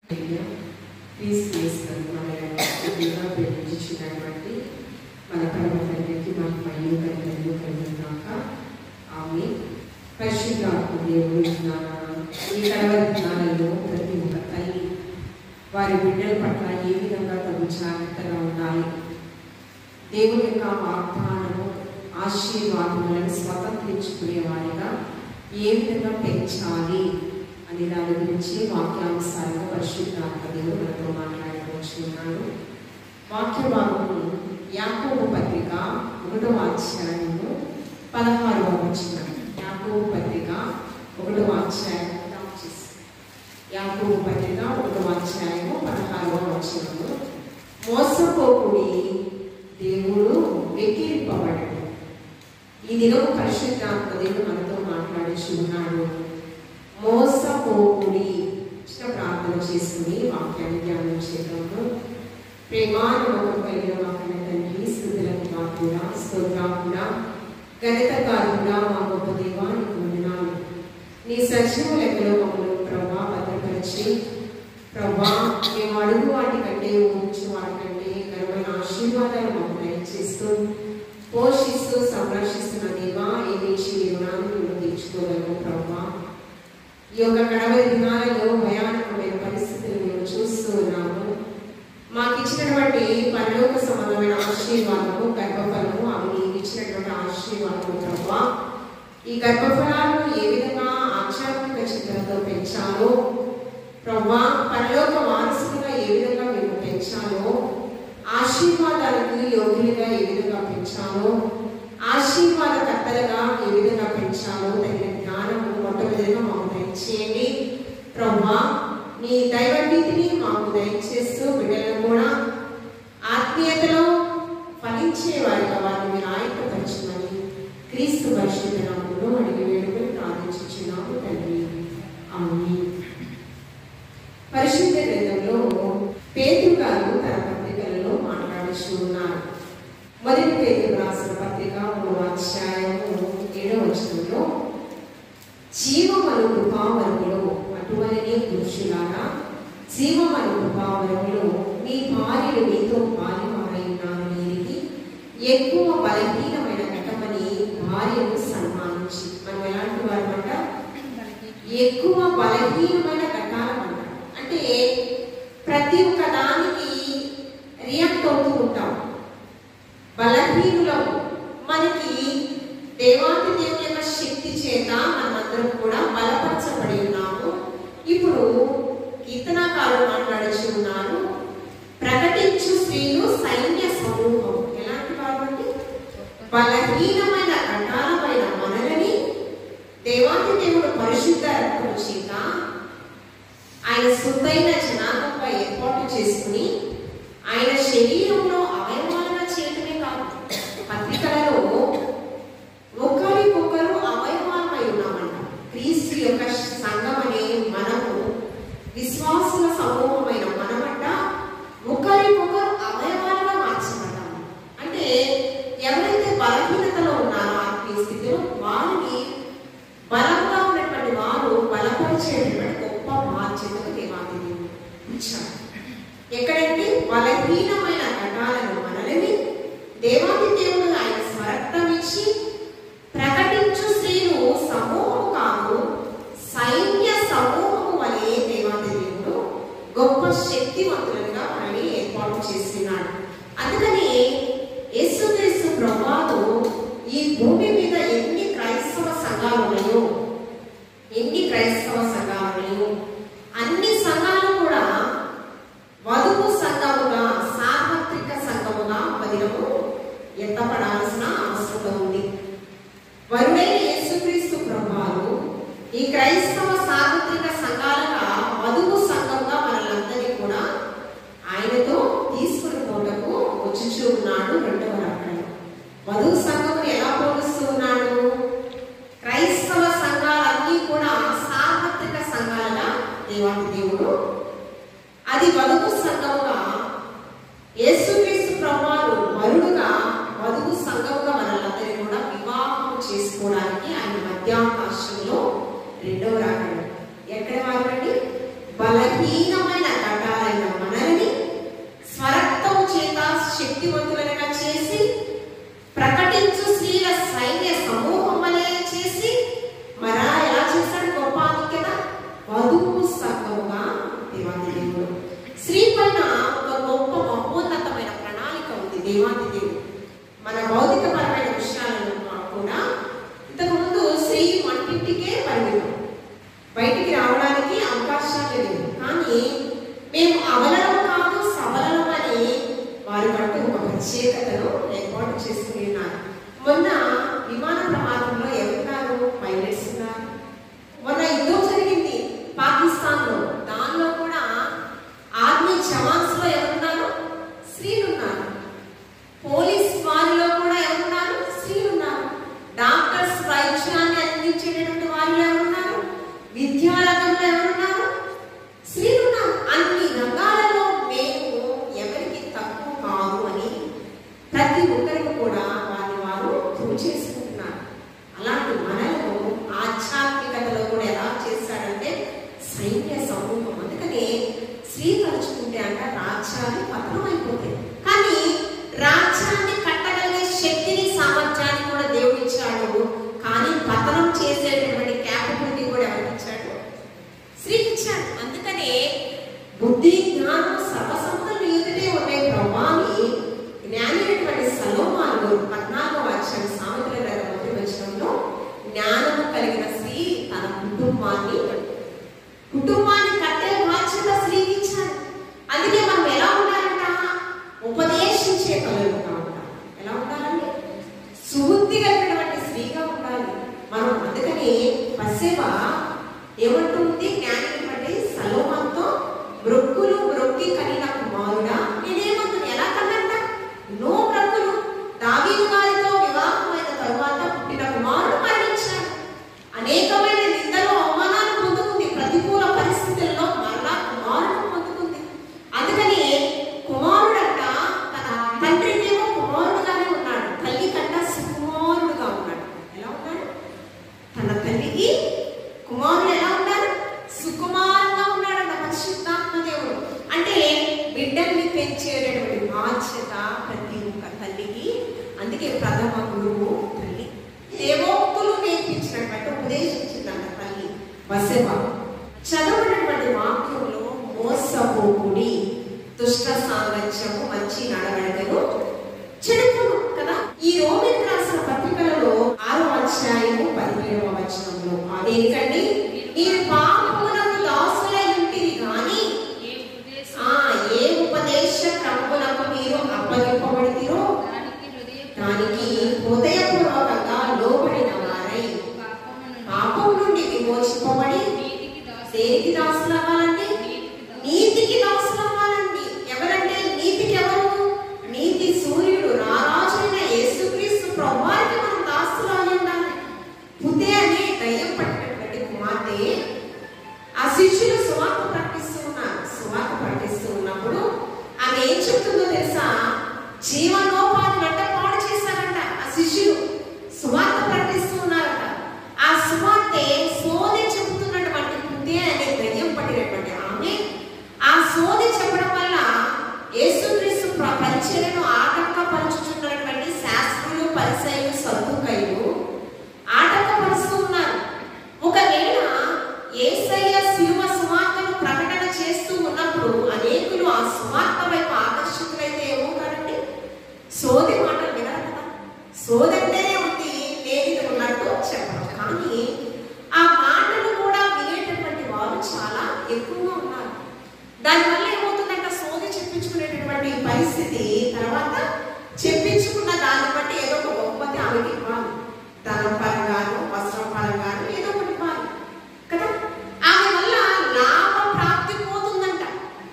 ప్రేమించినటువంటి మన పరమ తండ్రికి మన పైన కలిగి కలిగినాక ఆమె పరిశుద్ధాత్మ దేవుడు ఈ కడవరి జ్ఞానంలో ప్రతి ఒక్క తల్లి వారి బిడ్డల పట్ల ఏ విధంగా తగు జాగ్రత్తగా ఉండాలి, దేవుని యొక్క వాగ్దానము ఆశీర్వాదములను స్వతంత్రించుకునే వారిగా ఏ విధంగా పెంచాలి అనే దాని గురించి వాక్యాంశాలుగా పరిశుద్ధాత్మ దేవుడు మనతో మాట్లాడుకుంటున్నాడు. వాక్య భాగము యాకోబు పత్రిక 1వ అధ్యాయము 16వ వచనం. యాకోబు పత్రిక 1వ అధ్యాయం యాకోబు పత్రిక 1వ అధ్యాయము 16వ వచనము. మోసపోకుడి, దేవుడు వెక్కిరింపబడడు. ఈ దినం పరిశుద్ధాత్మ దేవుడు మనతో మాట్లాడుచున్నాడు. మోసపోకుడి. ప్రార్థన చేసుకుని వాక్యాన్ని ధ్యానం చేద్దాము. ప్రేమానుభవం కలిగిన వాక్య తండ్రి, స్తుతులకు పాత్రుడా, స్తోత్రాత్ముడా, ఘనతకారుడా, మా గొప్ప దేవా నీకు వందనాలు. నీ సజీవ లెక్కలో మమ్మల్ని ప్రభా భద్రపరిచి ప్రభా మేము అడుగు వాటి కంటే ఊహించు వాటి కంటే ఘనమైన ఆశీర్వాదాలు మాకు దయచేస్తూ పోషిస్తూ సంరక్షిస్తున్న దేవా ఈ నుంచి మీ రుణాన్ని మేము తీర్చుకోగలము. ప్రభా ఈ యొక్క కడవరి దినాలలో భయానకమైన పరిస్థితులు మేము చూస్తూ ఉన్నాము. మాకు ఇచ్చినటువంటి పరలోక సంబంధమైన ఆశీర్వాదము గర్భఫలము అవి నీకు ఇచ్చినటువంటి ఆశీర్వాదము ప్రభా. ఈ గర్భఫలాలను ఏ విధంగా ఆధ్యాత్మిక చిత్రంతో పెంచాలో ప్రభా, పరలోక వారసులుగా ఏ విధంగా మేము పెంచాలో, ఆశీర్వాదాలకు యోగ్యులుగా ఏ విధంగా పెంచాలో, ఆశీర్వాదకర్తలుగా ఏ విధంగా పెంచాలో తగిన జ్ఞానము మొట్టమొదటిగా మాకు దయచేయండి ప్రభా. నీ దైవనీతిని మాకు దయచేస్తూ బిడ్డలను కూడా ఆత్మీయతలో ఫలించే వారిగా వారిని మీరు ఆయత్తపరచమని క్రీస్తు పరిశుద్ధ నామములో అడిగి వేడుకొని ప్రార్థించుచున్నాము తండ్రి, ఆమేన్. పరిశుద్ధ గ్రంథంలో పేతురు గారు తన పత్రికలలో మాట్లాడుతూ ఉన్నారు. మొదటి పేతురు రాసిన పత్రిక 3వ అధ్యాయము 7వ వచనంలో జీవమను కృపావరములో అటువలనే పురుషులారా జీవమను కృపావరములో మీ భార్యలు మీతో పాలివారైనారనేది ఎక్కువ బలహీనమైన ఘటమని భార్యను సన్మానించి. మనం ఎలాంటి వారమంట? ఎక్కువ బలహీనమైన ఘటాలమంట. అంటే ప్రతి ఒక్క దానికి రియాక్ట్ అవుతూ ఉంటాం. బలహీనులము. మనకి దేవాది దేవుని యొక్క శక్తి చేత మనమందరం కూడా బలపరచబడి ఉన్నాము. ఇప్పుడు కీర్తనాకారుడు మాట్లాడుతూ ఉన్నారు, ప్రకటించు స్త్రీలు సైన్య సమూహం. ఎలాంటి వారు? బలహీనమైన ఘటాలమైన మనలని దేవాది దేవుడు పరిశుద్ధ రక్తము చేత ఆయన సుద్దైన జనాభాపై ఏర్పాటు చేసుకుని ఆయన శరీరంలో అవయవాలుగా చేయటమే కాదు, పత్రికలలో ఒకరికొకరు అవయవాలమై ఉన్నామంట. క్రీస్తు యొక్క సంఘం అనే మనము, విశ్వాసుల సమూహమైన మనమంట ఒకరికొకరు అవయవాలుగా మార్చబడ్డాము. అంటే ఎవరైతే బలహీనతలో ఉన్నారో ఆత్మీయ స్థితిలో వారిని బలంగా ఉన్నటువంటి వారు బలపరిచేటువంటి గొప్ప బాధ్యతను దేవాది దేవుడు ఇచ్చాడు. ఎక్కడంటే బలహీనమైన ఘటాలను మనల్ని దేవాది దేవుడు ఆయన స్వరక్తం ఇచ్చి ప్రకటించు స్త్రీలు సమూహం కాదు సైన్య సమూహము వలె దేవాది దేవుడు గొప్ప శక్తివంతులుగా మనల్ని ఏర్పాటు చేస్తున్నాడు. అందుకని యేసుక్రీస్తు ప్రభువు ఈ భూమి మీద ఎన్ని క్రైస్తవ సంఘాలు ఉన్నాయో అన్ని సంఘాలు కూడా వధువు సంఘముగా, సార్వత్రిక సంఘముగా వదిలము ఎత్తపడాల్సిన అవసరం ఉంది. వరుడైన యేసుక్రీస్తు ప్రభువు ఈ క్రైస్తవ సార్వత్రిక సంఘాలుగా వధువు సంఘంగా మనలందరినీ కూడా ఆయనతో తీసుకుని పోటకు వచ్చుచూ ఉన్నాడు. 2వ రాకడలో వధువు సంఘము ఎలా పోలుస్తూ ఉన్నాడు? క్రైస్తవ సంఘాలన్నీ కూడా సార్వత్రిక సంఘాలుగా దేవాది దేవుడు అది వధువు సంఘముగా, యేసుక్రీస్తు ప్రభువు వరుడుగా వధువు సంఘముగా మనలందరినీ కూడా వివాహం చేసుకోవడానికి ఆయన మధ్యాకాశంలో 2వ రాకడ. ఎక్కడ వారండి? బలహీనమైన మేము అవలము కాదు సబలము అని వారి పట్టు ఒక ప్రత్యేకతను ఏర్పాటు చేసుకుని ఉన్నారు. మొన్న విమాన ప్రమాదంలో ఎవరున్నారు? పైలట్స్ ఉన్నారు. మొన్న యుద్ధం జరిగింది పాకిస్తాన్లో, దానిలో కూడా ఆర్మీ జవాన్స్ లో ఎవరున్నారు? స్త్రీలు ఉన్నారు. పోలీస్ వారిలో కూడా ఎవరున్నారు? స్త్రీలు ఉన్నారు. డాక్టర్స్ వైద్యాన్ని అందించేటటువంటి వారిలో ఎవరున్నారు? విద్యారంగంలో ఎవరున్నారు? స్త్రీలు ఉన్నారు. అన్ని రంగాలలో మేము ఎవరికి తక్కువ కాదు అని ప్రతి ఒక్కరికి కూడా వారిని వారు ప్రూవ్ చేసుకుంటున్నారు. అలాంటి మనలో ఆధ్యాత్మికతలో కూడా ఎలా చేశాడంటే సైన్య సమూహం. అందుకనే స్త్రీ తలుచుకుంటే అంట రాజ్యాన్ని పతనం అయిపోతాయి. కానీ రాజ్యాన్ని కట్టగలిగే శక్తిని సామర్థ్యాన్ని కూడా దేవుడు ఇచ్చాడు. కానీ పతనం చేసేటటువంటి క్యాపబిలిటీ కూడా ఎవరికి ఇచ్చాడు? స్త్రీకి ఇచ్చాడు. అందుకనే బుద్ధి జ్ఞానం సర్వసంపదలు ఎదుటే ఉన్నాయి ప్రభావి జ్ఞాని అయినటువంటి సలోమాను 14వ అధ్యాయం సామెతల గ్రంథం 1వ వచనంలో జ్ఞానము కలిగిన స్త్రీ తన కుటుంబాన్ని కట్టే బాధ్యత స్త్రీకి ఇచ్చాడు. అందుకే మనం ఎలా ఉండాలంట? ఉపదేశించే కలుగుతా ఉంటాం. ఎలా ఉండాలండి? సుబుద్ధి కలిగినటువంటి స్త్రీగా ఉండాలి మనం. అందుకని పసేవ ఏమంటుంది? జ్ఞానటువంటి సలోమానుతో మ్రొక్కి కనిన కుమారుడా నేనేమంటున్నా? ఎలా కన్నంట? నో బ్రక్కులు. దావీదు గారితో వివాహమైన తరువాత పుట్టిన కుమారుడు మరణించాడు. అనేకమైన నిందలు అవమానాలు పొందుకుంది. ప్రతికూల పరిస్థితుల్లో మరలా కుమారుడు పొందుకుంది. అందుకని కుమారుడంట తన తండ్రికేమో కుమారుడుగానే ఉన్నాడు, తల్లి కంట సుకుమారుడుగా ఉన్నాడు. ఎలా ఉన్నాడు? తన తల్లికి కుమారుడు ఎలా ఉన్నాడు? సుకుమారుగా ఉన్నాడంట పరిశుద్ధాత్మ దేవుడు. అంటే బిడ్డల్ని పెంచేటటువంటి బాధ్యత ప్రతి ఒక్క తల్లికి. అందుకే ప్రథమ గురువు తల్లి. దేవోక్తులు నేర్పించినటువంటి ఉపదేశించిందంట తల్లి వసెవ. చదవనటువంటి వాక్యంలో మోసపోకుడి, దుష్ట సాంగత్యము, మంచి నడవడికలు, చెడుకును కదా. ఈ రోమిలకు రాసిన పత్రికలలో 6వ అధ్యాయము 17వ వచనంలో అదేంటండి? మీరు పాపములకు దాసులై ఉంటిరి గాని ఏ ఉపదేశ క్రమములకు మీరు అప్పగింపబడితిరో దానికి హృదయపూర్వకంగా లోబడిన వారై పాపం నుండి విమోచింపబడి దేనికి దాసులు అవ్వాలండి? నీతికి దాసులు అవ్వాలండి. ఎవరంటే నీతికి ఎవరు? నీతి సూర్యుడు రారాజైన యేసుక్రీస్తు ప్రభువారికి మనం దాసులు అయి ఉండాలి. పుతే అనే దయ్యం పట్టినటువంటి కుమార్తె ఆ శిష్యులు సువార్త ప్రకటిస్తూ ఉన్నారు. సువార్త ప్రకటిస్తూ ఉన్నప్పుడు ఆమె ఏం చెప్తుందో తెలుసా? జీవనోపాధి వెంట పాడు చేశారంట ఆ శిష్యులు. సువార్త ప్రకటిస్తూ ఉన్నారంట. ఆ సువార్తె సోది చెబుతున్నటువంటి పుతే అనే దయ్యం పట్టినటువంటి ఆమె ఆ సోది చెప్పడం వల్ల యేసుక్రీస్తు పరిచర్యను ఆటంకపరుచుతున్నటువంటి శాస్త్రులు, పరిసయ్యులు, సద్దుకయ్యులు ఆటంకపరుస్తూ ఉన్నారు. ఒకవేళ యేసయ్య శిలువ సువార్తను ప్రకటన చేస్తూ ఉన్నప్పుడు అనేకులు ఆ సువార్త వైపు ఆకర్షితులైతే ఏమవుతారండి? సోది మాటలు వినరు కదా. సోదంటేనే ఉంది, లేనిది ఉన్నట్టు చెప్పడం. కానీ ఆ మాటలు కూడా వినేటటువంటి వారు చాలా ఎక్కువగా ఉన్నారు. దానివల్ల ఏమవుతుందంట? సోది చెప్పించుకునేటటువంటి పరిస్థితి. తర్వాత చెప్పించుకున్న దాన్ని బట్టి ఏదో ఒక బహుమతి ఆమెకి ఇవ్వాలి. ధనం పరంగాను, వస్త్రం పరంగాను ఏదో ఒకటి ఇవ్వాలి కదా. ఆమె వల్ల లాభ ప్రాప్తి పోతుందంట.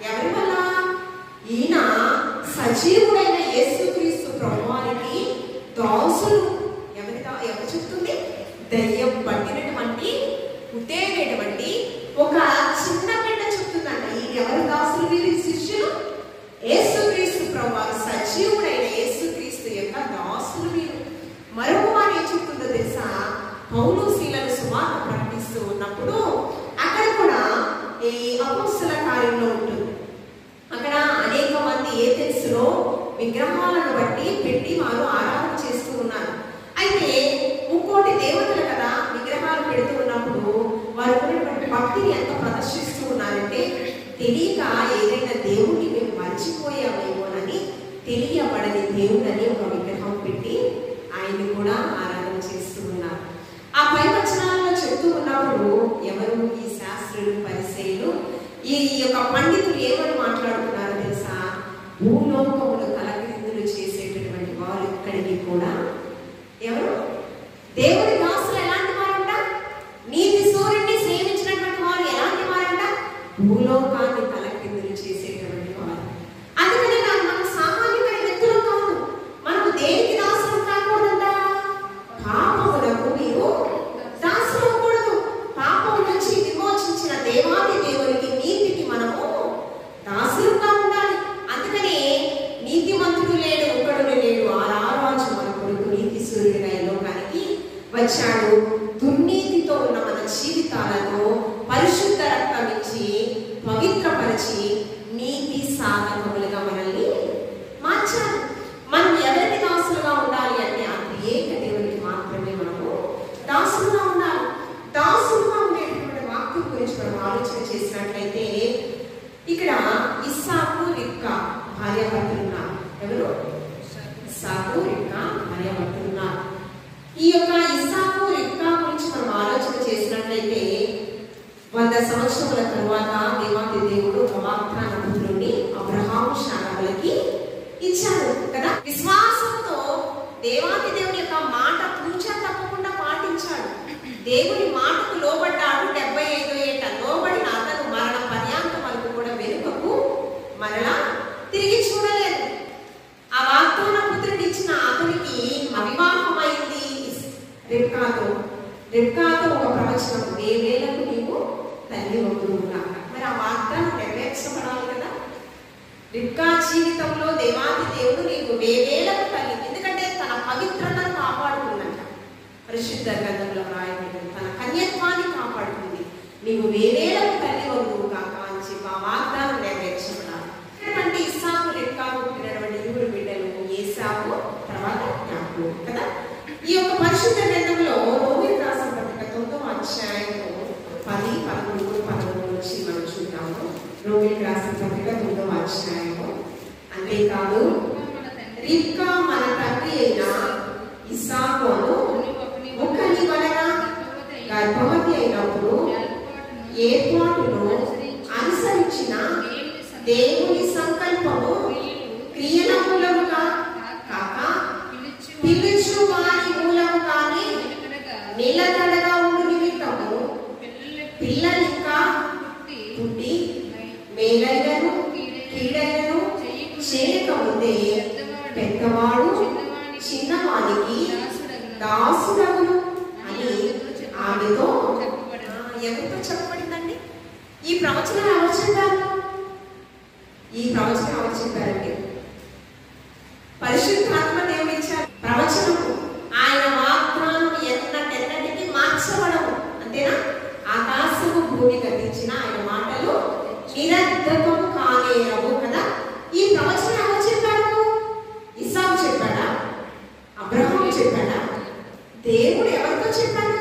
ఎవరి వల్ల? ఈయన సజీవుడైన యేసుక్రీస్తు ప్రభువారికి దాసులు. ఎవరు చెప్తుంది? దయ్యం పట్టినటువంటి ఉత్తేనేటువంటి ఒక చిన్న బిడ్డ చెప్తుందంట. ఈ ఎవరు దాసులు? వీరి శిష్యులు. యేసుక్రీస్తు ప్రభువారు సజీవుడైన యేసుక్రీస్తు యొక్క దాసులు వీరు. మరొక వారు ఏం చెప్తుందో తెలుసా? పౌలు శీలను సువార్త ప్రకటిస్తూ ఉన్నప్పుడు అక్కడ కూడా ఈ అపోస్తల కార్యంలో ఉంటుంది. అక్కడ అనేక మంది ఏథెన్స్లో విగ్రహాలను బట్టి పెట్టి వారు ఆరాధన చేస్తూ ఉన్నారు. అయితే ఇంకోటి దేవతలు కదా విగ్రహాలు పెడుతూ ఉన్నప్పుడు వారు ఉన్నటువంటి భక్తిని ఎంత ప్రదర్శిస్తూ ఉన్నారంటే తెలియక ఏదైనా దేవుడిని మేము మర్చిపోయామేమోనని తెలియబడని దేవుడని ఒక విగ్రహం పెట్టి ఆయన్ని కూడా ఆరాధన చేస్తూ ఉన్నారు. ఆ పై వచనాల్లో చెప్తూ ఉన్నప్పుడు ఎవరు? ఈ శాస్త్రులు, పరిసయ్యులు ఈ యొక్క పండితులు ఏమని మాట్లాడుతున్నారో తెలుసా? భూలోకములు తలకిందులు చేసేటటువంటి వారు ఇక్కడికి కూడా ఎవరు? దేవుని దాసులు ఎలాంటి వారంట? నీతి సూర్యుడిని సేవించినటువంటి వారు ఎలాంటి వారంట? భూలోకాన్ని తలకిందులు చేసేటటువంటి వారు. అందుకని మనం సామాన్యమైన వ్యక్తులు కాదు. మనము దేనికి దాసులు కాకూడదంట? పాపములకు మీరు దాసులు అవ్వకూడదు. పాపం నుంచి విమోచించిన దేవాది దేవునికి, నీతికి మనము దాసులుగా ఉండాలి. అందుకనే నీతిమంతుడు లేడు, ఒకడు లేడు, ఆరారాజు మన కొడుకు నీతి సూర్యుడిగా ఈ లోకానికి వచ్చాడు. దుర్నీతితో ఉన్న మన జీవితాలను పరిశుద్ధ రక్తం ఇచ్చి పవిత్రపరిచి నీతి సాధకములుగా మనల్ని మార్చాడు. మనం ఎవరికి దాసులుగా ఉండాలి అంటే ఆ ఏక దేవునికి మాత్రమే మనము దాసులుగా ఉండాలి. దాసులుగా ఉండేటువంటి వాక్యం గురించి మనం ఆలోచన చేసినట్లయితే ఇక్కడ ఇస్సాకు రిబ్కా భార్యాభర్తలు ఉన్నారు. ఎవరు? ఇస్సాకు రిబ్కా భార్యాభర్తలు ఉన్నారు. ఈ యొక్క ఇస్సాకు రిబ్కా గురించి మనం ఆలోచన చేసినట్లయితే 100 సంవత్సరముల తరువాత దేవాది దేవుడు ఒక వాగ్దాన పుత్రుడిని అబ్రహాము శారాలకి ఇచ్చాడు కదా. విశ్వాసంతో దేవాది దేవుని యొక్క మాట పూచా తప్పకుండా పాటించాడు. దేవుని మాటకు లోబడ్డాడు. 75 ఏట లోబడిన అతను మరణ పర్యాంతం వరకు కూడా వెనుకకు మరలా తిరిగి చూడలేదు. ఆ వాగ్దాన పుత్రుడు ఇచ్చిన అతనికి అవివాహమైంది రిబ్కాతో. రిబ్కాతో ఒక ప్రవచనం, 1000 నీవు తల్లి అవుతున్నాక. మరి ఆ వాగ్దానం నెరవేర్చబడాలి కదా. రిబ్కా జీవితంలో దేవాది దేవుడు నీకు 1000 తల్లి, ఎందుకంటే తన పవిత్రతను కాపాడుతుందంట. పరిశుద్ధ గ్రంథంలో రాయబడింది, తన కన్యత్వాన్ని కాపాడుతుంది. నీవు 1000 తల్లి అవుతువు కాక అని చెప్పి ఆ వాగ్దానం నెరవేర్చబడాలి. ఎందుకంటే ఇస్సాకు రిబ్కాకు పుట్టినటువంటి ఇరువురు బిడ్డలు ఏసావు, తర్వాత యాకోబు కదా. ఈ యొక్క పరిశుద్ధ గ్రంథంలో రోమీయులకు రాసిన పత్రిక 9వ అధ్యాయంలో 10, 11, 13 నుంచి మనం చూద్దాము. రోమీయులకు రాసిన పత్రిక 9వ అధ్యాయము. అంతేకాదు రిబ్కా మన తండ్రి అయిన ఇస్సాకును ఒకని వలన గర్భవతి అయినప్పుడు ఏర్పాటును అనుసరించిన దేవుని సంకల్పము క్రియల మూలముగా కాక పిలుచు వారి మూలముగానే నిలకడగా ఉండు నిమిత్తము పిల్లలు ఇంకా పుట్టి మేలైనను కీడైనను చేయకముందే పెద్దవాడు చిన్నవానికి దాసుడగును అని ఆమెతో ఎవరితో చెప్పబడిందండి? ఈ ప్రవచనం ఎవరు చెప్పారు? ఈ ప్రవచనం ఎవరు చెప్పారండి? పరిశుద్ధాత్మ దేవుడు ఇచ్చారు ప్రవచనము. ఆయన వాగ్దానం ఎన్నటికి మార్చబడవు, అంతేనా? ఆకాశము భూమి గతించిన ఆయన మాటలు నిరర్ధకము కానేరవు కదా. ఈ ప్రవచనం ఎవరు చెప్పారు? ఇస్సాకు చెప్పాడా? అబ్రహాము చెప్పాడా? దేవుడు ఎవరితో చెప్పాడు?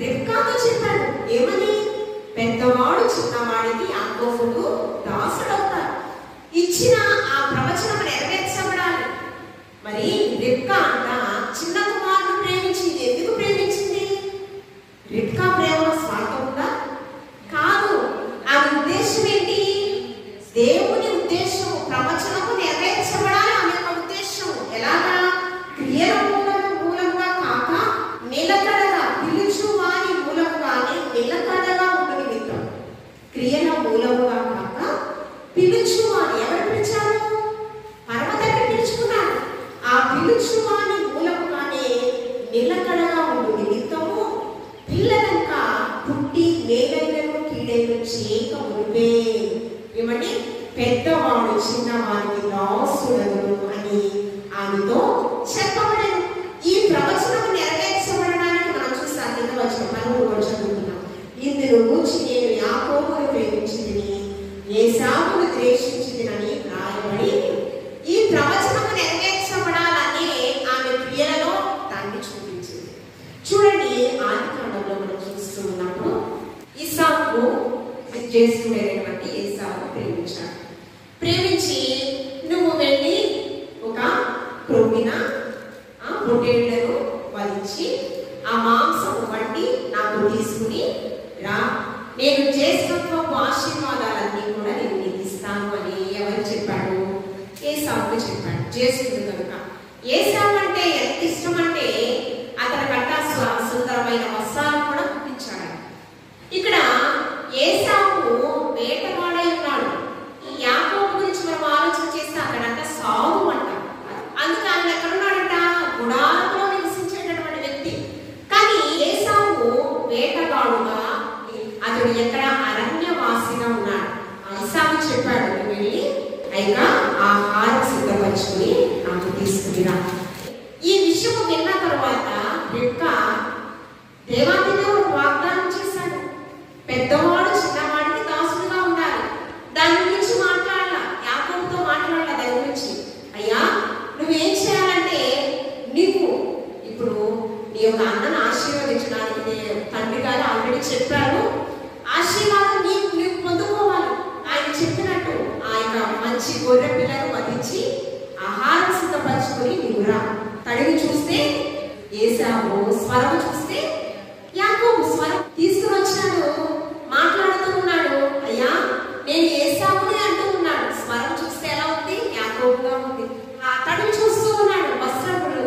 రిబ్కాతో చెప్పాడు. ఏమని? పెద్దవాడు చిన్నవాడికి యాకోబుకు దాసుడవుతారు. ఇచ్చిన ఆ ప్రవచనం నెరవేర్చబడాలి. మరి రిబ్కా అంట చిన్న కుమారుడు ప్రేమించింది. ఎందుకు ప్రేమించింది? రిబ్కా ప్రేమ స్వార్థం ఉందా? కాదు. ఆ ఉద్దేశం ఏంటి? దేవుని ఉద్దేశం ప్రవచనము నెరవేర్చబడాలి. ఆమె యొక్క ఉద్దేశం ఎలాగా? క్రియల మూలంగా కాక నిలకడగా, పిలుచు వారి మూలంగానే నిలకడగా ఉండు నిమిత్తం. క్రియల మూలముగా కాక పిలుచు వారి, ఎవరు పిలిచారు? పరమతండ్రి పిలుచుకున్నాడు. ఆ పిలుచు వారి మూలముగానే నిలకడగా ఉండు నిమిత్తము పిల్లలంక పుట్టి మేలైనను కీడైనను చేయక మునిపే ఏమండి పెద్దవాడు చిన్నవారికి దాసుడగును అని ఆమెతో చెప్పబడను. ఈ ప్రవచనం నెరవేర్చబడడానికి మనం చూస్తాం. కింద వచ్చిన 13వ చదువుతున్నాం. ఇందులో గురించి నేను యాకోబును ప్రేమించింది, ఏసావును ద్వేషించిందని రాయబడి. ఈ ప్రవచనం నెరవేర్చబడాలని ఆమె క్రియలలో దాన్ని చూపించింది. చూడండి, ఆదికాండంలో మనం చూస్తూ ఉన్నప్పుడు ఇస్సాకు చేసుకునేటువంటి ఏసావును ప్రేమించాడు. ప్రేమించి నువ్వు వెళ్ళి ఒక క్రొవ్విన పొట్టేళ్లను వధించి ఆ మాంసం వండి నాకు తీసుకుని రా, నేను జ్యేష్ఠత్వపు ఆశీర్వాదాల యొక్క ఆహారం సిద్ధపరచుకుని నాకు తీసుకునిరా. ఈ విషయం విన్న తర్వాత రెబ్కా దేవాది దేవుడు వాగ్దానం చేశాడు, పెద్దవాడు చిన్నవాడికి దాసుడుగా ఉండాలి. దాని గురించి మాట్లాడాల, యాకోబుతో మాట్లాడాల. దాని గురించి అయ్యా నువ్వేం చేయాలంటే, నీకు ఇప్పుడు నీ యొక్క అన్నను ఆశీర్వదించడానికి తండ్రి గారు ఆల్రెడీ చెప్పారు. ఆశీర్వాదం నీకు పొందుకోవాలి. ఆయన చెప్పినట్టు ఆయన మంచి గొర్రె పిల్లను వధించి ఆహారం సిద్ధపరచుకొని నీవు రా. తడిని చూస్తే ఏసావు, స్వరం చూస్తే యాకోబు. స్వరం తీసుకుని వచ్చినాడు, మాట్లాడుతూ ఉన్నాడు, అయ్యా నేను ఏసావుని అంటూ ఉన్నాడు. స్వరం చూస్తే ఎలా ఉంది? యాకోబుగా ఉంది. ఆ తడిని చూస్తూ ఉన్నాడు, వస్త్రములు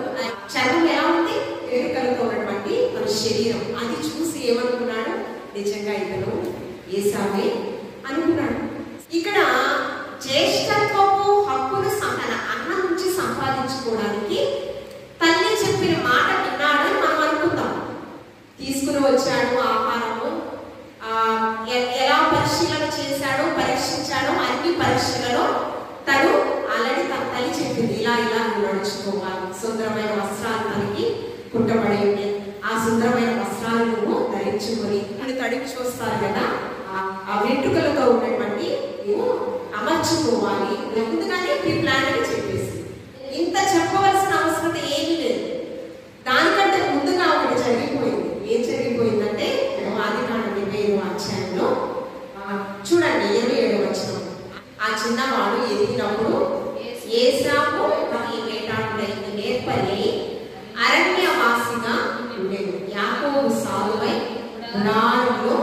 చర్మం ఎలా ఉంది? ఎరుకలతో ఉన్నటువంటి తన శరీరం. అది చూసి ఏమనుకున్నాడు? నిజంగా ఇతను ఏసావే అనుకున్నాడు. ఇక్కడ జ్యేష్ఠత్వపు హక్కును తన అన్న నుంచి సంపాదించుకోవడానికి తల్లి చెప్పిన మాట విన్నాడని మనం అనుకుందాం. తీసుకుని వచ్చాడు ఆహారము, ఎలా పరిశీలన చేశాడో పరీక్షించాడో అన్ని పరీక్షలలో తను ఆల్రెడీ తన తల్లి చెప్పింది, ఇలా ఇలా నువ్వు నడుచుకోవాలి. సుందరమైన వస్త్రాలు తనకి కుట్టబడి ఉండే ఆ సుందరమైన వస్త్రాలు నువ్వు ధరించుకొని అని తడికి చూస్తారు కదా, ఆ వెంట్రుకలతో ఉన్నటువంటి నువ్వు అమర్చుకోవాలి. ముందుగానే ప్రీ ప్లాన్ అని చెప్పేసి ఇంత చెప్పవలసిన అవసరం ఏమీ లేదు. దానికంటే ముందుగా ఒకటి జరిగిపోయింది. ఏం జరిగిపోయిందంటే ఆదికాండం 27వ అధ్యాయంలో చూడండి 27వ వచనం. ఆ చిన్నవాడు ఎదిగినప్పుడు ఏసావు ఈ వేటాడుడైన నేర్పరి అరణ్యవాసిగా ఉండేది. యాకోబు సాలువై గుడారంలో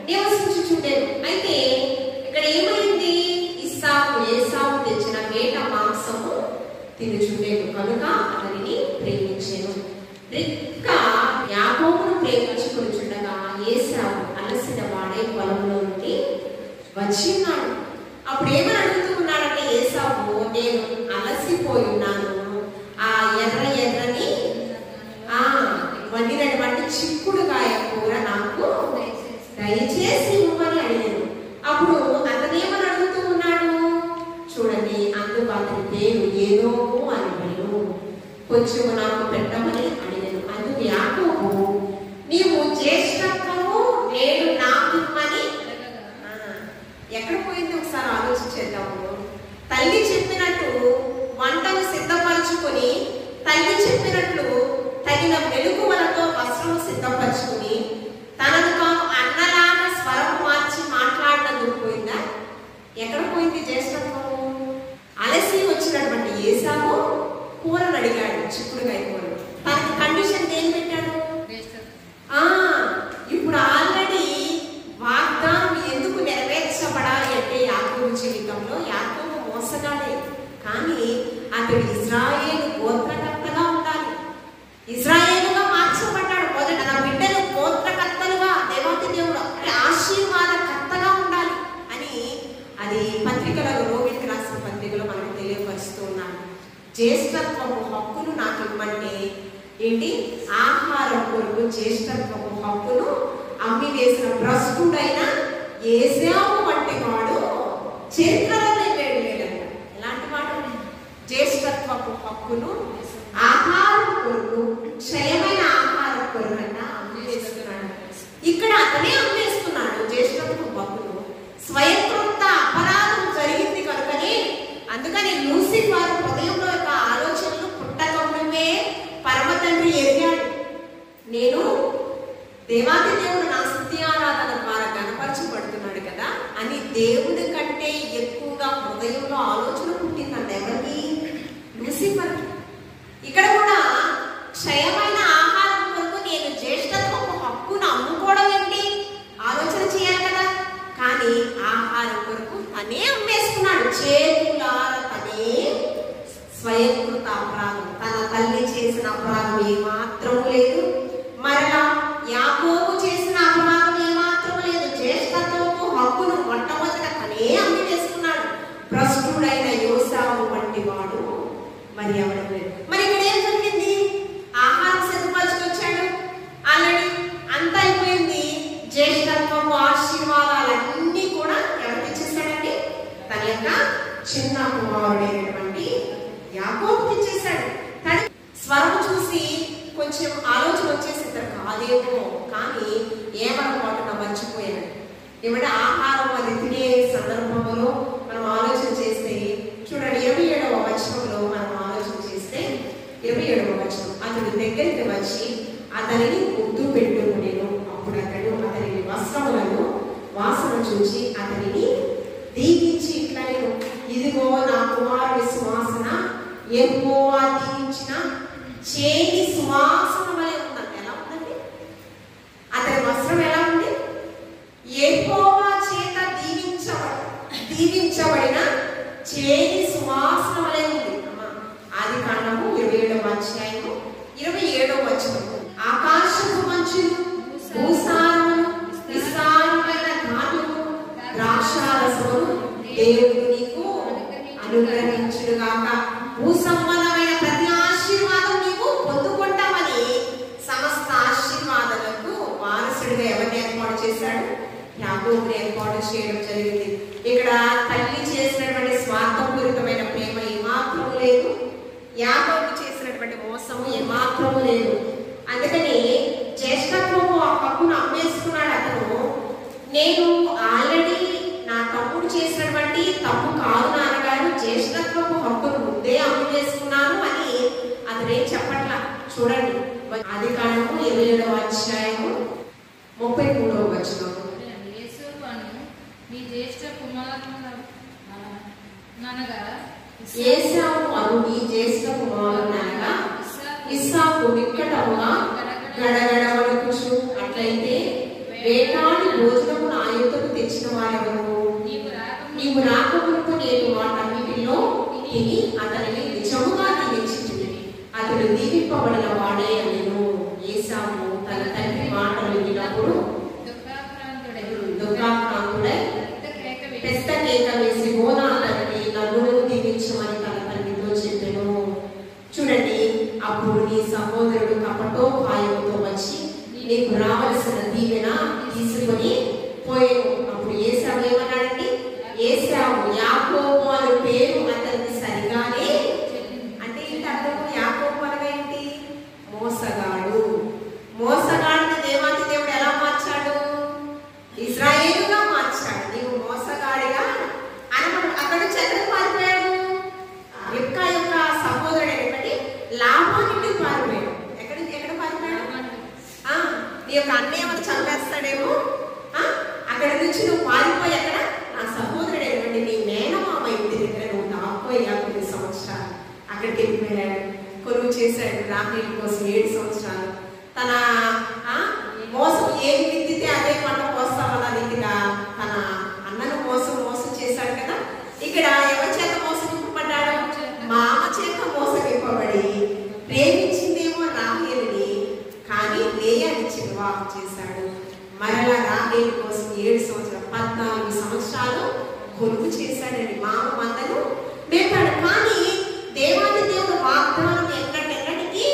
నివసించుచుండేది. అయితే ఇక్కడ ఏమైంది? ఏసావు తెచ్చిన వేట మాంసము తినుచుండేది కనుక అతనిని ప్రేమించాను. రిబ్కా యాకోబును ప్రేమించుకొనుచుండగా ఏసావు అలసిన వాడే పొలంలో నుండి వచ్చి ఉన్నాడు. అప్పుడు ఏమని అడుగుతూ ఉన్నాడంటే ఏసావు, నేను అలసిపోయి ఉన్నాను, ఆ ఎర్రని వండినటువంటి చిక్కుడుకాయ కూర నాకు దయచేసి ఇవ్వమని అడిగాను. అప్పుడు అతనేమని అడుగుతూ ఉన్నాడు చూడండి, అందుకు అతని పేరు ఏదో అని అడిగాను, కొంచెం నాకు పెట్టమని అడిగాను. అందుకు యాకోబు, నీవు జ్యేష్ఠత్వము నేను నాకు ఇవ్వమని. ఎక్కడ పోయింది ఒకసారి ఆలోచించేద్దాము. తల్లి చెప్పినట్టు వంటను సిద్ధపరచుకొని, తల్లి చెప్పినట్లు తగిన మెలుగువలతో వస్త్రం సిద్ధపరచుకుని, తనను తాను అన్నలాగా స్వరం మార్చి మాట్లాడినందుకు పోయిందా? ఎక్కడ పోయింది జ్యేష్ఠత్వము? అలసి వచ్చినటువంటి ఏసావు కూరను అడిగాడు, చిక్కుడుకాయ కూర. తనకి కండిషన్ దేని పెట్టాడు? ఇప్పుడు ఆల్రెడీ వాగ్దానం ఎందుకు నెరవేర్చబడాలి అంటే యాకోబు జీవితంలో యాకోబు మోసగాడే, కానీ అతడు ఇశ్రాయేలు గోత్రకర్తగా ఉండాలి. ఇశ్రాయేలుగా మార్చబడ్డాడు. మొదట నా బిడ్డలు గోత్రకర్తలుగా దేవాతి దేవుడు ఆశీర్వాదకర్తగా ఉండాలి అని అది పత్రికలలో రోమిలికి రాసిన పత్రికలో మనకు తెలియపరుస్తూ ఉన్నాడు. జ్యేష్ఠత్వపు హక్కును నాకు ఇవ్వండి ఏంటి? ఆహారం కొరకు జ్యేష్ఠత్వపు హక్కును అమ్మి వేసిన భ్రష్టుడైన ఏసావు వంటి వాడు చరిత్రలో లేడంట. ఎలాంటి వాడు? జ్యేష్ఠత్వపు హక్కును ఆహారం కొరకు, క్షయమైన ఆహారం కొరకంట అమ్మేస్తున్నాడు. ఇక్కడ అతనే అమ్మేస్తున్నాడు జ్యేష్ఠత్వపు హక్కును. స్వయంకృత అపరాధం జరిగింది కనుకనే, అందుకని లూసిఫర్ హృదయంలో యొక్క ఆలోచనలు పుట్టకముందే పరమ తండ్రి ఎరిగాడు, నేను దేవాది దేవుడు నా స్తుతి ఆరాధన ద్వారా కనపరచబడుతున్నాడు కదా అని దేవుడి కంటే ఎక్కువగా హృదయంలో ఆలోచన పుట్టిందంట. ఎవరికి? లూసిఫర్. ఇక్కడ కూడా క్షయమైన ఆహారం కొరకు నేను జ్యేష్ఠత్వపు హక్కును అమ్ముకోవడం ఏంటి? ఆలోచన చేయాలి కదా. కానీ ఆహారం కొరకు తనే అమ్మేసుకున్నాడు. చేతులార తనే స్వయంకృత అపరాధం. తన తల్లి చేసిన అపరాధం ఏమాత్రము లేదు, మరలా యాకోబు చేసిన అపరాధం ఏమాత్రము లేదు. జ్యేష్ఠత్వపు హక్కును మొట్టమొదట తనే అమ్మి వేసుకున్నాడు. భ్రష్టుడైన యోసావు వంటి వాడు మరి ఎవరు లేదు. మరి ఇక్కడ ఏం జరిగింది? ఆహారం సిద్ధపరచుకొచ్చాడు, ఆల్రెడీ అంతా అయిపోయింది. జ్యేష్ఠత్వపు ఆశీర్వాదాలన్నీ కూడా ఎవరికి ఇచ్చేసాడండి? తన యొక్క చిన్న కుమారుడైనటువంటి యాకోబుకి ఇచ్చేశాడు. స్వరం చూసి కొంచెం ఆలోచన వచ్చేసి కాదేమో, కానీ ఏమనుకోకుండా మర్చిపోయాడు. ఏమంటే ఆహారం అది తినే సందర్భంలో మనం ఆలోచన చేస్తే చూడండి 27వ వచనంలో మనం ఆలోచన చేస్తే 27వ వచనం, అతడు దగ్గరికి వచ్చి అతనిని ముద్దు పెట్టుకునేను. అప్పుడు అతడు అతని వస్త్రములను వాసన చూచి అతనిని దీవించి ఇట్లా, నేను ఇదిగో నా కుమారుడి సువాసన యెహోవా దీవించిన చేతి సువాసన వలె ఉందంటే ఎలా ఉందండి? అతని వస్త్రం ఎలా ఉంది? యెహోవా చేత దీవించబడిన చేతి సువాసన వలె ఉంది. ఆదికాండము 27వ అధ్యాయము 27వ వచనం, ఆకాశపు మంచును భూసారమును విస్తారమైన ధాన్యము ద్రాక్షారసమును దేవుడు నీకు అనుగ్రహించుగాక. భూసంబంధమైన ప్రతి ఆశీర్వాదం నీవు పొందుకుంటామని సమస్త ఆశీర్వాదాలకు వారసుడిగా ఎవరిని ఏర్పాటు చేశాడు? యాకోబుని ఏర్పాటు చేయడం జరిగింది. ఇక్కడ తల్లి చేసినటువంటి స్వార్థపూరితమైన ప్రేమ ఏమాత్రము లేదు, యాకోబు చేసినటువంటి మోసము ఏమాత్రము లేదు. అందుకని జ్యేష్ఠత్వము ఆ హక్కును అమ్మేసుకున్నాడు అతను. నేను ఆల్రెడీ నా తమ్ముడు చేసినటువంటి తప్పు కాదు నాన్నగారు, జ్యేష్ఠత్వపు హక్కును ముందే అమ్మేసుకున్నాను అని అతనేం చెప్పట్లా. చూడండి ఆదికాండము 27వ అధ్యాయము 33వ వచనం, ఏశావు అను నీ జ్యేష్ఠ కుమారుననగా ఇస్సాకు వికటముగా గడగడవడుకుచు, అట్లయితే వేటాడి భోజనము నా యొద్దకు తెచ్చిన వారెవరు? నీవు రాకమునుపు నేను వాటన్నిటిలో తిని అతనిని నిజముగా దీవించితిని. అతడు దీవింపబడిన వాడే అనెను. ఏశావు తన తండ్రి మాటలు విన్నప్పుడు దుఃఖాక్రాంతుడై పెద్ద కేక వేసి బోనా తండ్రి నన్ను దీవించమని తన తండ్రితో చెప్పెను. చూడండి, అప్పుడు నీ సహోదరుడు కపటోపాయంతో వచ్చి నీకు రావలసిన దీవెన తీసుకొని పోయాను. అప్పుడు ఏశావు ఏమన్నాడండి? ఏశావు యాకోబు అనే పేరు అతనికి సరిగానే, అంటే ఇంత అర్థం యాకోబు అనగా ఏంటి? మోసగాడు. మోసగాడిని దేవాది దేవుడు ఎలా మార్చాడు? ఇశ్రాయేలుగా మార్చాడు. నీవు మోసగాడిగా అనమాట. అక్కడ ఎక్కడికి పారిపోయాడు? రిబ్కా యొక్క సహోదరుడైనటువంటి లాబానుకి పారిపోయాడు. ఎక్కడ పారిపోయాడు? నీ యొక్క అన్నయ్య మనకు చంపేస్తాడేమో, అక్కడ నుంచి నువ్వు పారిపోయి అక్కడ నా సహోదరుడైనటువంటి నీ మేనమామ ఇంటి దగ్గర నువ్వు దాక్కోయ్యా కొన్ని సంవత్సరాలు. అక్కడికి వెళ్ళిపోయాడు, కొలువు చేశాడు రాహేలు కోసం 7 సంవత్సరాలు. తన మోసం ఏమి విత్తితే అదే పంట పోస్తామన్న రీతిగా తన అన్నను మోసం చేశాడు కదా. ఇక్కడ ఎవరి చేత మోసగింపబడ్డాడు? మామ చేత మోసగింపబడి ప్రేమించిందేమో రాహేలుని, కానీ లేయానిచ్చి వివాహం చేశాడు. మరలా రాహేలు కోసం 7 సంవత్సరాలు 14 సంవత్సరాలు కొలువు చేశాడండి. మామ మందను మేపాడు. కానీ దేవాది దేవుడు వాగ్దానం ఎన్నటికి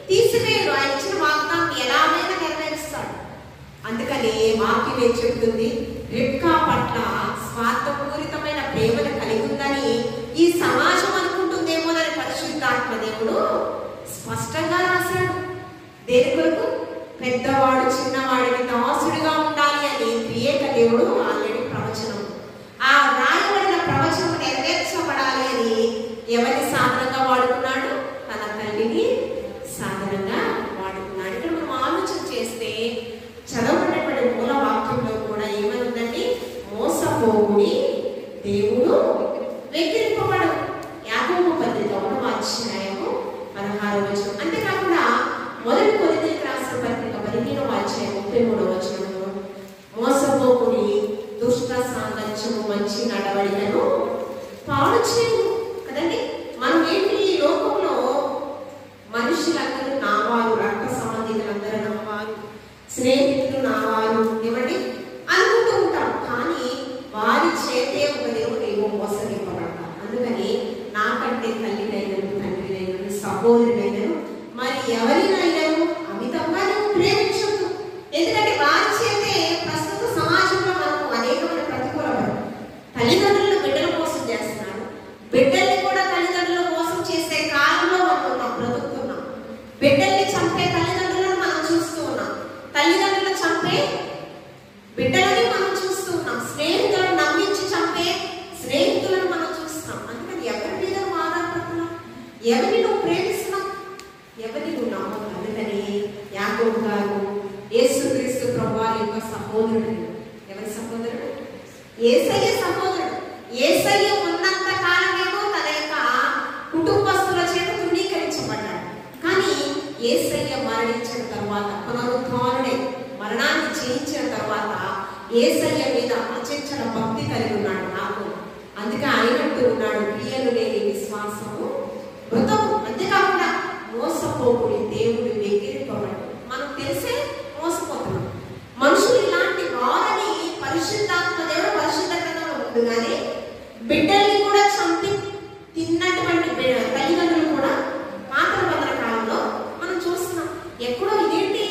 తీసివేయడు. ఆయన ఇచ్చిన వాగ్దానం ఎలాగైనా నెరవేరుస్తాడు. అందుకని వాక్యం ఏం చెబుతుంది? రిబ్కా పట్ల స్వార్థపూరితమైన ప్రేమను కలిగి ఉందని ఈ సమాజం అనుకుంటుందేమోనని పరిశుద్ధాత్మ దేవుడు స్పష్టంగా రాశాడు. దేని కొరకు? పెద్దవాడు చిన్నవాడికి దాసుడిగా ఉండాలి అని త్రియేక దేవుడు ఆల్రెడీ ప్రవచనం, ఆ రాయబడిన ప్రవచనం నెరవేర్చబడాలి అని ఎవరిని సాధనంగా వాడుకున్నాడు? తన తల్లిని సాధనంగా వాడుకున్నాడు. ఇక్కడ మనం ఆలోచన చేస్తే చదవబడినటువంటి మూల వాక్యంలో కూడా ఏమనుందండి? మోసపోకుని దేవుడు వెక్కిరింపబడు. యాకోబు పత్రిక 1వ అధ్యాయము 16వ వచనం. అంతేకాకుండా మొదటి కొరింథీయులకు రాసిన పత్రిక 15వ అధ్యాయం 33వ వచనంలో మోసపోకుని దుష్ట సాంగత్యము మంచి నడవడికను పాడు చేయు కదండి. మనం ఏంటి? ఈ లోకంలో మనుషులందరూ నావారు, రక్త సంబంధికులందరూ నావారు, స్నేహితులు నావారు ఏమండి అనుకుంటూ ఉంటాం. కానీ వారి చేతే ఒక దేవుడు ఏమో మోసగింపబడతాం. అందుకని నాకంటే తల్లినైనను తండ్రినైనను సహోదరునైనను మరి ఎవరినైనాను అమితంగా నువ్వు ప్రేమించు. ఎందుకంటే వారి చేతే ప్రస్తుత సమాజంలో మనకు అనేకమైన ప్రతికూలపడు. తల్లిదండ్రులను బిడ్డల కోసం చేస్తున్నాడు, ఎవరిని నువ్వు ప్రేమిస్తున్నావు, ఎవరిని నువ్వు నమ్మవు. అందుకని యాకోబు గారు యేసుక్రీస్తు ప్రభువారి యొక్క సహోదరుడు. ఎవరి సహోదరుడు? యేసయ్య సహోదరుడు. యేసయ్య ఉన్నంత కాలమేమో తన యొక్క కుటుంబస్తుల చేత తృణీకరించబడ్డాడు. కానీ యేసయ్య మరణించిన తర్వాత, పునరుత్థానుడై మరణాన్ని జయించిన తర్వాత యేసయ్య మీద అచంచల భక్తి కలిగి ఉన్నాడు నాకు. అందుకే ఆయనంటూ ఉన్నాడు, క్రియలు లేని విశ్వాసము మృతము. అంతేకాకుండా మోసపోకుడి దేవుడు వెక్కిరింపబడు. మనం తెలిసే మోసపోతున్నాం. మనుషులు ఇలాంటి వారని పరిశుద్ధాత్మ దేవుడు పరిశుద్ధ గ్రంథంలో ఉంది. కానీ బిడ్డల్ని కూడా చంపి తిన్నటువంటి తల్లిదండ్రులు కూడా పాత నిబంధన కాలంలో మనం చూస్తున్నాం. ఎక్కడో ఇదేంటి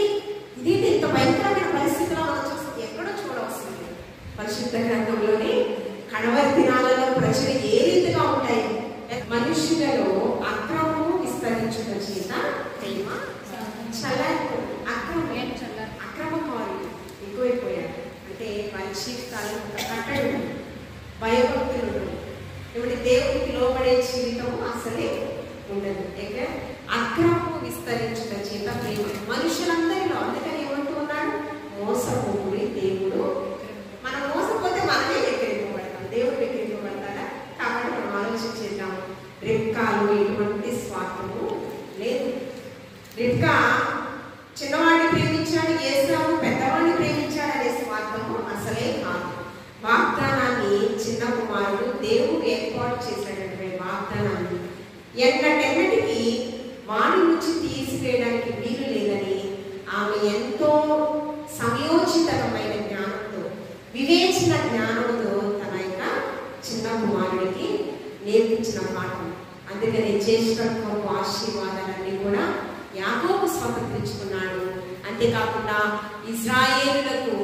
ఇంత భయంకరమైన పరిస్థితిలో మనం చూస్తాం. ఎక్కడో చూడవలసింది పరిశుద్ధ గ్రంథంలోని కడవరి దినాలలో ప్రజలు ఏ రీతిగా ఉంటాయి. మనుషులలో అక్రమము విస్తరించుట చేత ప్రేమ చల్లారిపోయింది. అక్రమకారులు ఎక్కువైపోయారు. అంటే వారి జీవితాలు కట్టడు, భయభక్తులు, ఇప్పుడు దేవుడికి లోబడే జీవితం అసలే ఉండదు. అక్రమము విస్తరించుట చేత ప్రేమ మనుషులందరిలో. అందుకని ఏమంటూ ఉన్నాడు, మోసపోకుడి దేవుడు. మనం మోసపోతే మనమే వెక్కిరింపబడతాం, దేవుడు వెక్కిరింపబడతాడా? కాబట్టి మనం ఆలోచించేద్దాం. రిబ్కాలో ఎటువంటి స్వార్థము లేదు. రిబ్కా చిన్నవాడిని ప్రేమించాడు, ఏసావు పెద్దవాడిని ప్రేమించాడు అనే స్వార్థము అసలే కాదు. వాగ్దానాన్ని చిన్న కుమారుడు దేవుడు ఏర్పాటు చేసినటువంటి వాగ్దానాన్ని ఎన్నటెన్నటికి వాడి నుంచి తీసివేయడానికి వీలు లేదని ఆమె ఎంతో సమయోచితమైన జ్ఞానంతో, వివేచన జ్ఞానంతో తన యొక్క చిన్న కుమారుడికి నేర్పించిన పాఠం. అందుకని జ్యేష్ఠత్వపు ఆశీర్వాదాలన్నీ కూడా యాకోబు స్వతంత్రించుకున్నాడు. అంతేకాకుండా ఇశ్రాయేలులకు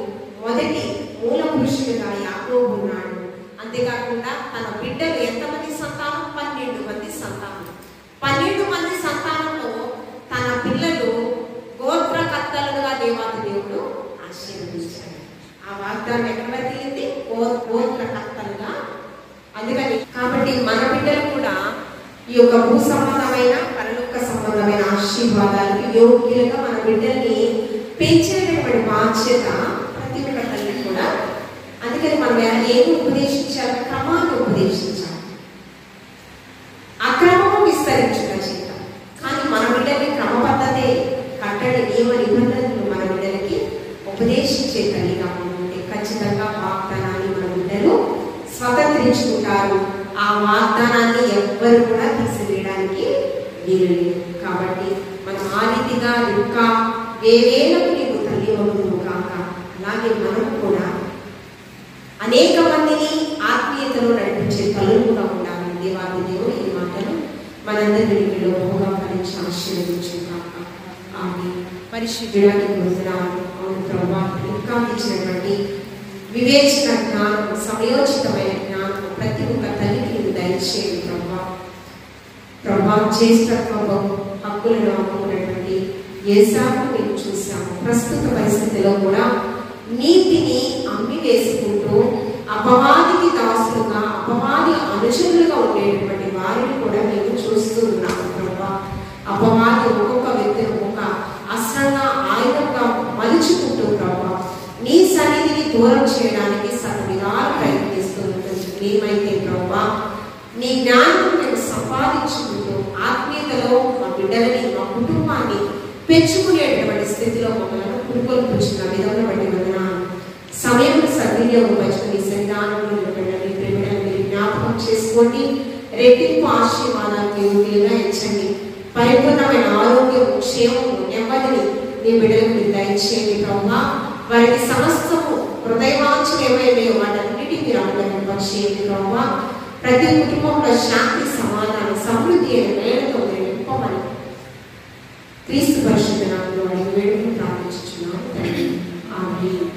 మొదటి మూల పురుషుడిగా యాకోబు ఉన్నాడు. అంతేకాకుండా తన బిడ్డలు ఎంతమంది సంతానం? 12 మంది సంతానం. 12 మంది సంతానంలో తన పిల్లలు గోత్రకర్తలుగా దేవాది దేవుడు ఆశీర్వదించాడు. ఆ వాగ్దానం ఎక్కడ వెళ్ళింది? గోత్రకర్తలుగా. అందుకని కాబట్టి మన బిడ్డలు కూడా ఈ యొక్క భూ సంబంధమైన పరలోక సంబంధమైన ఆశీర్వాదాలకు యోగ్యులుగా మన బిడ్డల్ని పెంచేటటువంటి బాధ్యత ప్రతి ఒక్క తల్లి కూడా. అందుకని మనం ఏమి ఉపదేశించాలి? క్రమాన్ని ఉపదేశించాలి. అక్రమము విస్తరించుట చేత. కానీ మన బిడ్డల్ని క్రమబద్ధతే, కట్టడి నియమ నిబంధనలు మన బిడ్డలకి ఉపదేశించే తల్లిగా ఉంటే ఖచ్చితంగా వాగ్దానాన్ని మన బిడ్డలు స్వతంత్రించుకుంటారు. ఆ వాగ్దానాన్ని ఎవ్వరు కూడా తీసివేయడానికి వీలు లేదు. కాబట్టి మనం ఆ రీతిగా ఇంకా వేవేలకు నీకు తల్లి అవుతుంది కాక, అలాగే మనం కూడా అనేక మందిని ఆత్మీయతలో నడిపించే తల్లులుగా ఉండాలి. దేవాది దేవుడు ఈ మాటలు మనందరిలో బహుగా ఫలించి ఆశీర్వదించు కాక. ఆమె పరిశుద్ధుడానికి గుర్తురాలు. అవును ప్రభా, ఇంకా ఇచ్చినటువంటి వివేచన జ్ఞానం, సమయోచితమైన జ్ఞానం ప్రతి ఒక్క తల్లికి నువ్వు దయచేయండి ప్రభా. ప్రభా, జ్యేష్ఠత్వ హక్కులను అమ్ముకున్నటువంటి ఏసావును మేము చూసాము. ప్రస్తుత పరిస్థితిలో కూడా నీతిని అమ్మి వేసుకుంటూ అపవాదికి దాసులుగా, అపవాది అనుచరులుగా ఉండేటువంటి వారిని కూడా మేము చూస్తూ ఉన్నాము ప్రభా. అపవాది ఒక్కొక్క వ్యక్తిని ఒక్కొక్క అస్త్రంగా, ఆయుధంగా మలుచుకుంటూ ప్రభా నీ సన్నిధిని దూరం చేయడానికి సర్వవిధాలు ప్రయత్నిస్తూ ఉంటుంది. మేమైతే ప్రభా నీ జ్ఞానం మేము సంపాదించుకుంటూ ఆత్మీయతలో మా బిడ్డలని, మా కుటుంబాన్ని పెంచుకునేటువంటి స్థితిలో మమ్మల్ని పురుకొల్పుచ్చిన విధంగా బట్టి వందనాలు. సమయం సద్వినియోగపరుచుకుని సన్నిధానంలో నిలబడండి. ప్రేమని జ్ఞాపకం చేసుకోండి. రెట్టింపు ఆశీర్వాదాలకు యోగ్యులుగా ఎంచండి. పరిపూర్ణమైన ఆరోగ్యం, క్షేమము, నెమ్మదిని నీ బిడ్డలకు మీరు దయచేయండి ప్రభా. వారికి సమస్తము హృదయవాంఛలు ఏమైనాయో వాటన్నిటికీ మీరు అనుగ్రహింపచేయండి ప్రభా. ప్రతి కుటుంబంలో శాంతి, సమాధానం, సమృద్ధి అయిన మేడతో మీరు నింపమని క్రీస్తు పరిశుద్ధ నామములో అడిగి వేడుకుని ప్రార్థించుచున్నాము తండ్రి. ఆమేన్.